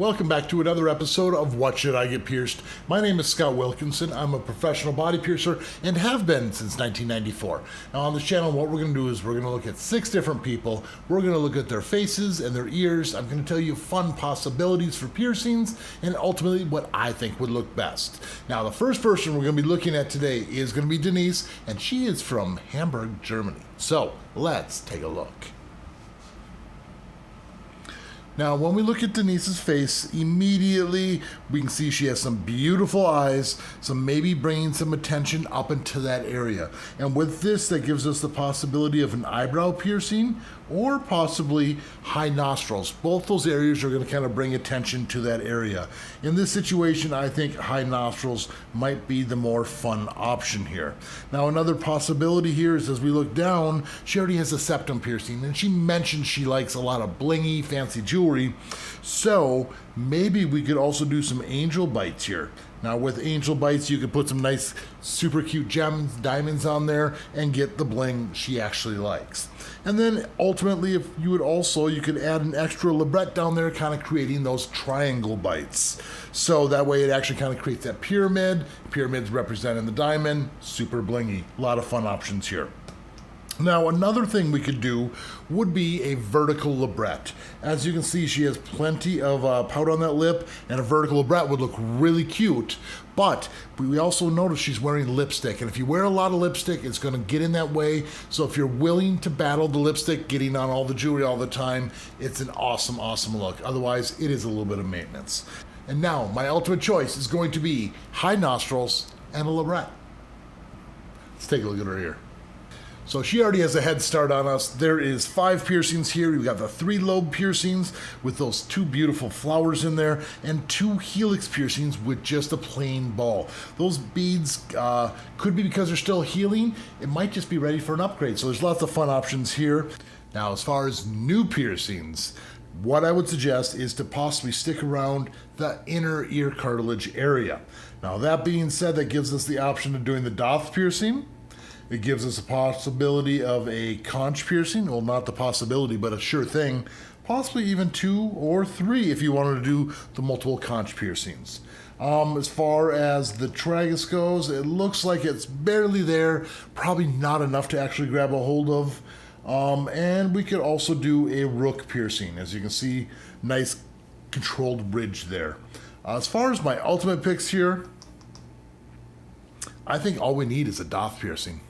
Welcome back to another episode of What Should I Get Pierced? My name is Scott Wilkinson. I'm a professional body piercer and have been since 1994. Now on this channel, what we're going to do is we're going to look at 6 different people. We're going to look at their faces and their ears. I'm going to tell you fun possibilities for piercings and ultimately what I think would look best. Now the first person we're going to be looking at today is going to be Denise, and she is from Hamburg, Germany. So let's take a look. Now, when we look at Denise's face, immediately we can see she has some beautiful eyes, so maybe bringing some attention up into that area. And with this, that gives us the possibility of an eyebrow piercing or possibly high nostrils. Both those areas are going to kind of bring attention to that area. In this situation, I think high nostrils might be the more fun option here. Now, another possibility here is as we look down, she already has a septum piercing, and she mentioned she likes a lot of blingy, fancy jewelry. So maybe we could also do some angel bites here. Now with angel bites, you could put some nice, super cute gems, diamonds on there and get the bling she actually likes. And then ultimately, if you could add an extra labret down there, kind of creating those triangle bites. So that way it actually kind of creates that pyramid. Pyramids representing the diamond, super blingy. A lot of fun options here. Now, another thing we could do would be a vertical labret. As you can see, she has plenty of pout on that lip, and a vertical labret would look really cute. But we also notice she's wearing lipstick, and if you wear a lot of lipstick, it's going to get in that way. So if you're willing to battle the lipstick, getting on all the jewelry all the time, it's an awesome, awesome look. Otherwise, it is a little bit of maintenance. And now, my ultimate choice is going to be high nostrils and a labret. Let's take a look at her here. So she already has a head start on us. There is 5 piercings here. We've got the 3 lobe piercings with those 2 beautiful flowers in there and 2 helix piercings with just a plain ball. Those beads could be because they're still healing. It might just be ready for an upgrade. So there's lots of fun options here. Now, as far as new piercings, what I would suggest is to possibly stick around the inner ear cartilage area. Now, that being said, that gives us the option of doing the doth piercing. It gives us a possibility of a conch piercing. Well, not the possibility, but a sure thing. Possibly even 2 or 3 if you wanted to do the multiple conch piercings. As far as the tragus goes, it looks like it's barely there. Probably not enough to actually grab a hold of. And we could also do a rook piercing. As you can see, nice controlled bridge there. As far as my ultimate picks here, I think all we need is a doth piercing.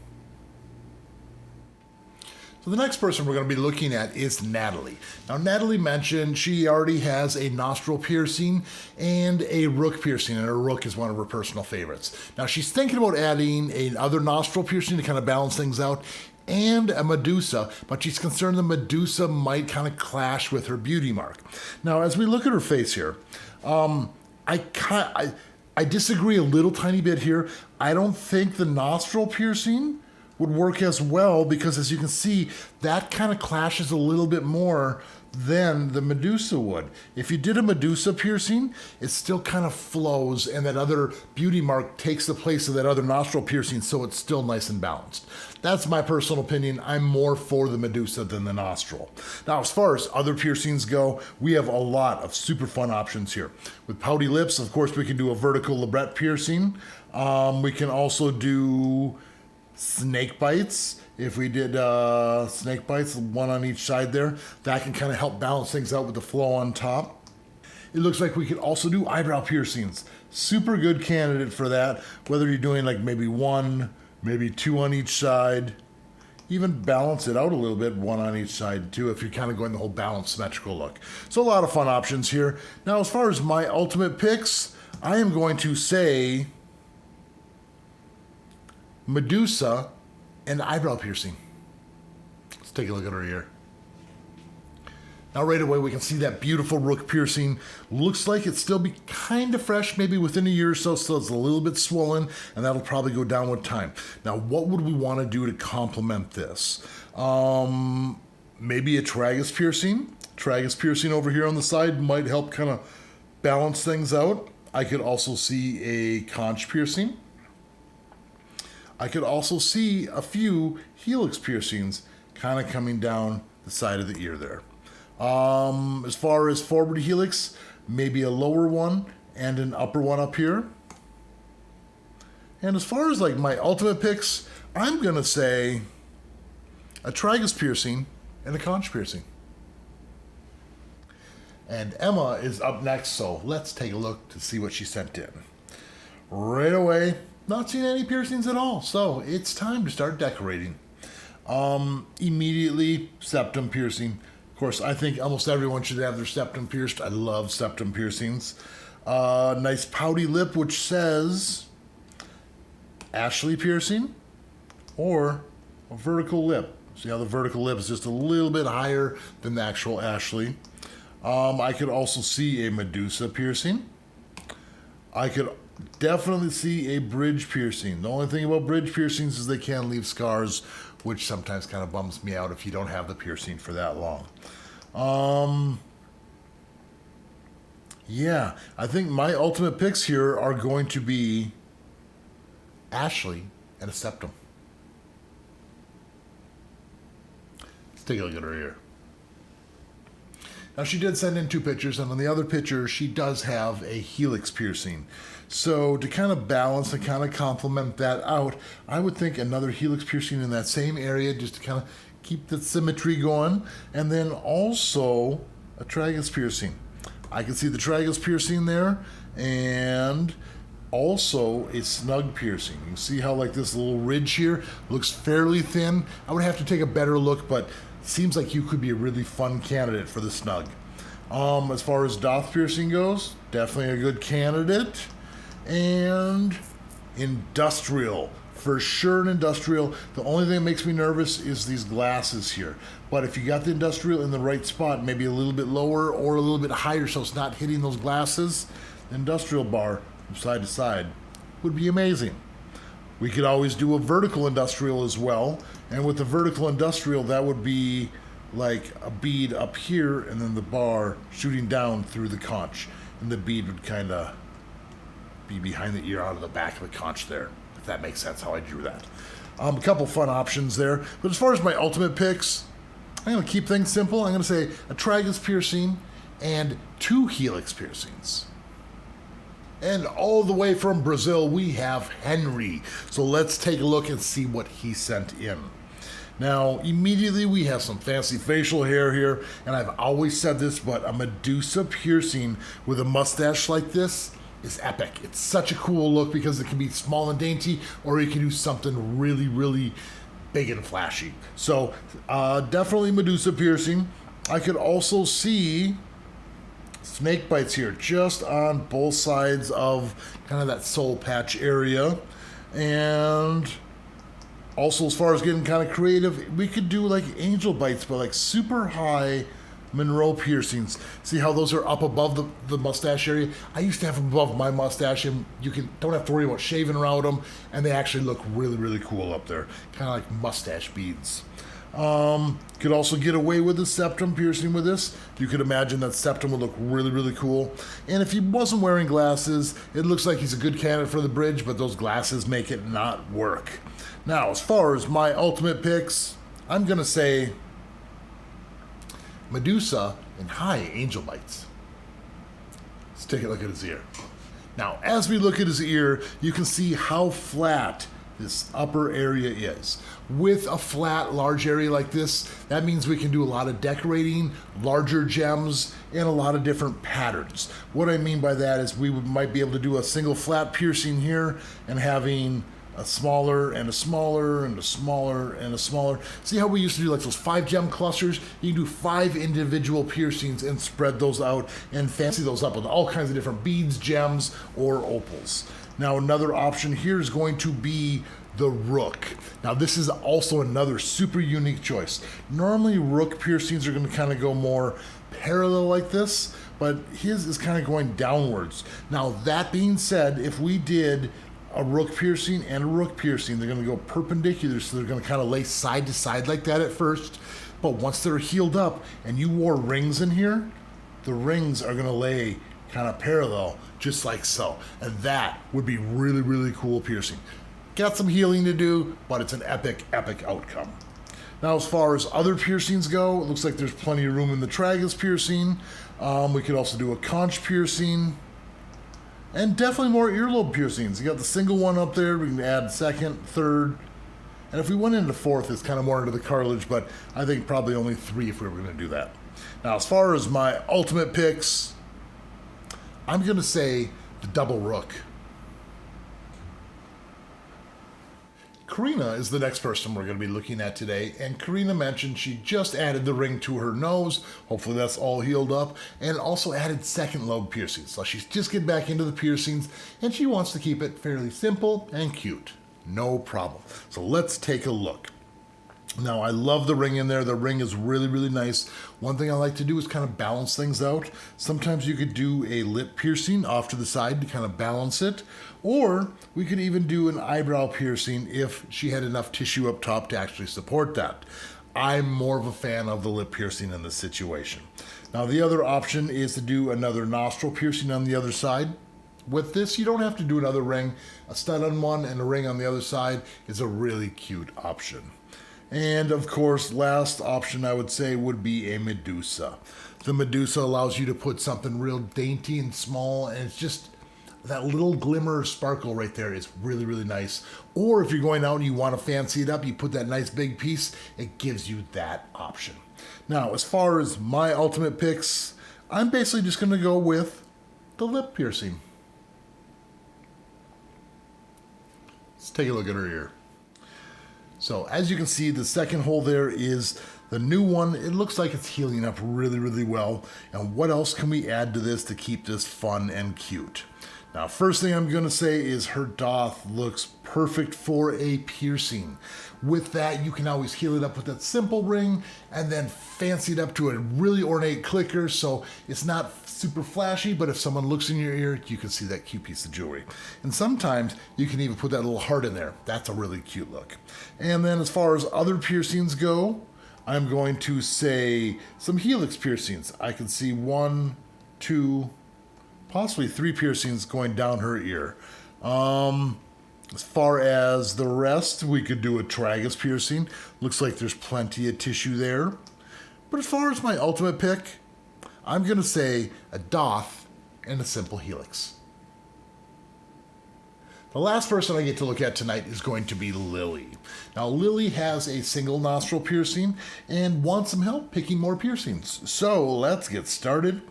So the next person we're going to be looking at is Natalie. Now Natalie mentioned she already has a nostril piercing and a rook piercing, and her rook is one of her personal favorites. Now she's thinking about adding another nostril piercing to kind of balance things out, and a Medusa, but she's concerned the Medusa might kind of clash with her beauty mark. Now as we look at her face here, I disagree a little tiny bit here. I don't think the nostril piercing would work as well because, as you can see, that kind of clashes a little bit more than the Medusa would. If you did a Medusa piercing, it still kind of flows, and that other beauty mark takes the place of that other nostril piercing, so it's still nice and balanced. That's my personal opinion. I'm more for the Medusa than the nostril. Now, as far as other piercings go, we have a lot of super fun options here. With pouty lips, of course, we can do a vertical labret piercing. We can also do snake bites. If we did snake bites, 1 on each side there, that can kind of help balance things out with the flow on top. It looks like we could also do eyebrow piercings. Super good candidate for that, whether you're doing like maybe 1, maybe 2 on each side. Even balance it out a little bit, 1 on each side too, if you're kind of going the whole balanced symmetrical look. So a lot of fun options here. Now, as far as my ultimate picks, I am going to say Medusa and eyebrow piercing. Let's take a look at her here. Now right away we can see that beautiful rook piercing. Looks like it's still be kind of fresh, maybe within a year or so, still it's a little bit swollen, and that'll probably go down with time. Now what would we want to do to complement this? Maybe a tragus piercing. Tragus piercing over here on the side might help kind of balance things out. I could also see a conch piercing. I could also see a few helix piercings kind of coming down the side of the ear there. As far as forward helix, maybe a lower one and an upper one up here. And as far as like my ultimate picks, I'm gonna say a tragus piercing and a conch piercing. And Emma is up next, so let's take a look to see what she sent in. Right away, not seeing any piercings at all, so it's time to start decorating. Immediately, septum piercing. Of course, I think almost everyone should have their septum pierced. I love septum piercings. Nice pouty lip, which says Ashley piercing, or a vertical lip. See how the vertical lip is just a little bit higher than the actual Ashley. I could also see a Medusa piercing. I could definitely see a bridge piercing. The only thing about bridge piercings is they can leave scars, which sometimes kind of bums me out if you don't have the piercing for that long. Yeah, I think my ultimate picks here are going to be Ashley and a septum. Let's take a look at her here. Now, she did send in 2 pictures, and on the other picture, she does have a helix piercing. So to kind of balance and kind of complement that out, I would think another helix piercing in that same area just to kind of keep the symmetry going. And then also a tragus piercing. I can see the tragus piercing there, and also a snug piercing. You can see how like this little ridge here looks fairly thin. I would have to take a better look, but seems like you could be a really fun candidate for the snug. As far as doth piercing goes, definitely a good candidate. And industrial, for sure an industrial. The only thing that makes me nervous is these glasses here. But if you got the industrial in the right spot, maybe a little bit lower or a little bit higher so it's not hitting those glasses, the industrial bar from side to side would be amazing. We could always do a vertical industrial as well. And with the vertical industrial, that would be like a bead up here and then the bar shooting down through the conch. And the bead would kind of be behind the ear out of the back of the conch there, if that makes sense how I drew that. A couple fun options there. But as far as my ultimate picks, I'm going to keep things simple. I'm going to say a tragus piercing and 2 helix piercings. And all the way from Brazil, we have Henry. So let's take a look and see what he sent in. Now, immediately we have some fancy facial hair here, and I've always said this, but a Medusa piercing with a mustache like this is epic. It's such a cool look because it can be small and dainty, or you can do something really, really big and flashy. So definitely Medusa piercing. I could also see snake bites here, just on both sides of kind of that soul patch area. And also, as far as getting kind of creative, we could do like angel bites, but like super high Monroe piercings. See how those are up above the mustache area? I used to have them above my mustache, and you don't have to worry about shaving around them, and they actually look really, really cool up there. Kind of like mustache beads. Could also get away with the septum piercing with this. You could imagine that septum would look really, really cool. And if he wasn't wearing glasses, it looks like he's a good candidate for the bridge, but those glasses make it not work. Now, as far as my ultimate picks, I'm going to say Medusa and high angel bites. Let's take a look at his ear. Now, as we look at his ear, you can see how flat this upper area is. With a flat, large area like this, that means we can do a lot of decorating, larger gems, and a lot of different patterns. What I mean by that is we might be able to do a single flat piercing here and having a smaller and a smaller and a smaller and a smaller. See how we used to do like those 5 gem clusters? You can do 5 individual piercings and spread those out and fancy those up with all kinds of different beads, gems, or opals. Now, another option here is going to be the rook. Now, this is also another super unique choice. Normally, rook piercings are going to kind of go more parallel like this, but his is kind of going downwards. Now, that being said, if we did a rook piercing and a rook piercing, they're going to go perpendicular, so they're going to kind of lay side to side like that at first. But once they're healed up and you wore rings in here, the rings are going to lay kind of parallel, just like so. And that would be really, really cool piercing. Got some healing to do, but it's an epic, epic outcome. Now, as far as other piercings go, it looks like there's plenty of room in the tragus piercing. We could also do a conch piercing. And definitely more earlobe piercings. You got the single one up there. We can add second, third. And if we went into fourth, it's kind of more into the cartilage, but I think probably only 3 if we were going to do that. Now, as far as my ultimate picks, I'm going to say the double rook. Karina is the next person we're going to be looking at today, and Karina mentioned she just added the ring to her nose. Hopefully that's all healed up, and also added second lobe piercings. So she's just getting back into the piercings, and she wants to keep it fairly simple and cute. No problem. So let's take a look. Now, I love the ring in there. The ring is really, really nice. One thing I like to do is kind of balance things out. Sometimes you could do a lip piercing off to the side to kind of balance it. Or we could even do an eyebrow piercing if she had enough tissue up top to actually support that. I'm more of a fan of the lip piercing in this situation. Now, the other option is to do another nostril piercing on the other side. With this, you don't have to do another ring. A stud on one and a ring on the other side is a really cute option. And of course, last option I would say would be a Medusa. The Medusa allows you to put something real dainty and small, and it's just that little glimmer or sparkle right there is really, really nice. Or if you're going out and you want to fancy it up, you put that nice big piece, it gives you that option. Now, as far as my ultimate picks, I'm basically just going to go with the lip piercing. Let's take a look at her ear. So as you can see, the second hole there is the new one. It looks like it's healing up really, really well. And what else can we add to this to keep this fun and cute? Now, first thing I'm going to say is her doth looks perfect for a piercing. With that, you can always heal it up with that simple ring and then fancy it up to a really ornate clicker, so it's not super flashy, but if someone looks in your ear, you can see that cute piece of jewelry. And sometimes you can even put that little heart in there. That's a really cute look. And then as far as other piercings go, I'm going to say some helix piercings. I can see 1, 2, possibly 3 piercings going down her ear. As far as the rest, we could do a tragus piercing. Looks like there's plenty of tissue there. But as far as my ultimate pick, I'm going to say a doth and a simple helix. The last person I get to look at tonight is going to be Lily. Now, Lily has a single nostril piercing and wants some help picking more piercings. So let's get started.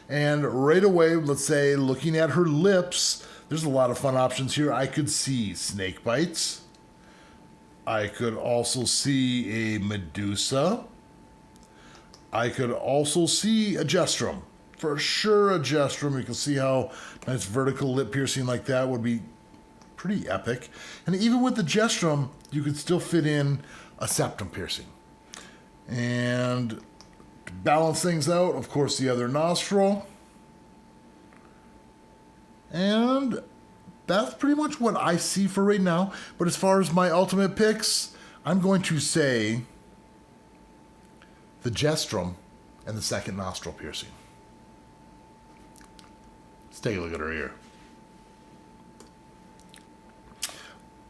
And right away, let's say, looking at her lips, there's a lot of fun options here. I could see snake bites. I could also see a Medusa. I could also see a Jestrum. For sure, a Jestrum. You can see how nice vertical lip piercing like that would be pretty epic. And even with the Jestrum, you could still fit in a septum piercing. And to balance things out, of course, the other nostril. And that's pretty much what I see for right now. But as far as my ultimate picks, I'm going to say the Jestrum and the second nostril piercing. Let's take a look at her ear.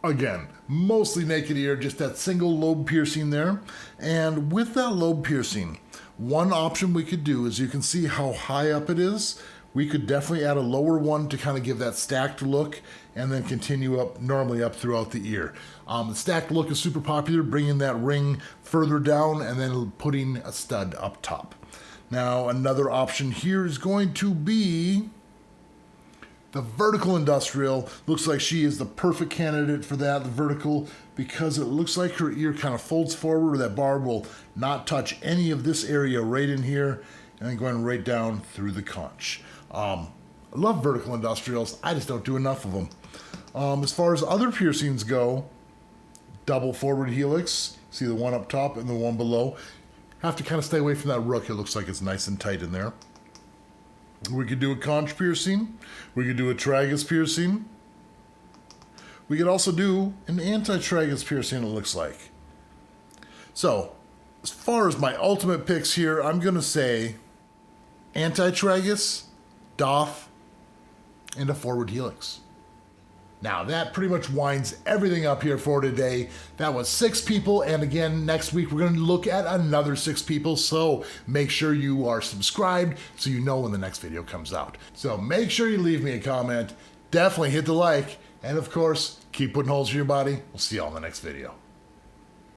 Again, mostly naked ear, just that single lobe piercing there. And with that lobe piercing, one option we could do is, you can see how high up it is. We could definitely add a lower one to kind of give that stacked look and then continue up normally up throughout the ear. The stacked look is super popular, bringing that ring further down and then putting a stud up top. Now, another option here is going to be the vertical industrial. Looks like she is the perfect candidate for that, the vertical, because it looks like her ear kind of folds forward. That barb will not touch any of this area right in here, and then going right down through the conch. I love vertical industrials. I just don't do enough of them. As far as other piercings go, double forward helix. See the one up top and the one below. Have to kind of stay away from that rook. It looks like it's nice and tight in there. We could do a conch piercing. We could do a tragus piercing. We could also do an anti-tragus piercing, it looks like. So, as far as my ultimate picks here, I'm going to say anti-tragus, doth, and a forward helix. Now that pretty much winds everything up here for today. That was 6 people, and again, next week we're gonna look at another 6 people, so make sure you are subscribed so you know when the next video comes out. So make sure you leave me a comment, definitely hit the like, and of course, keep putting holes in your body. We'll see you all in the next video.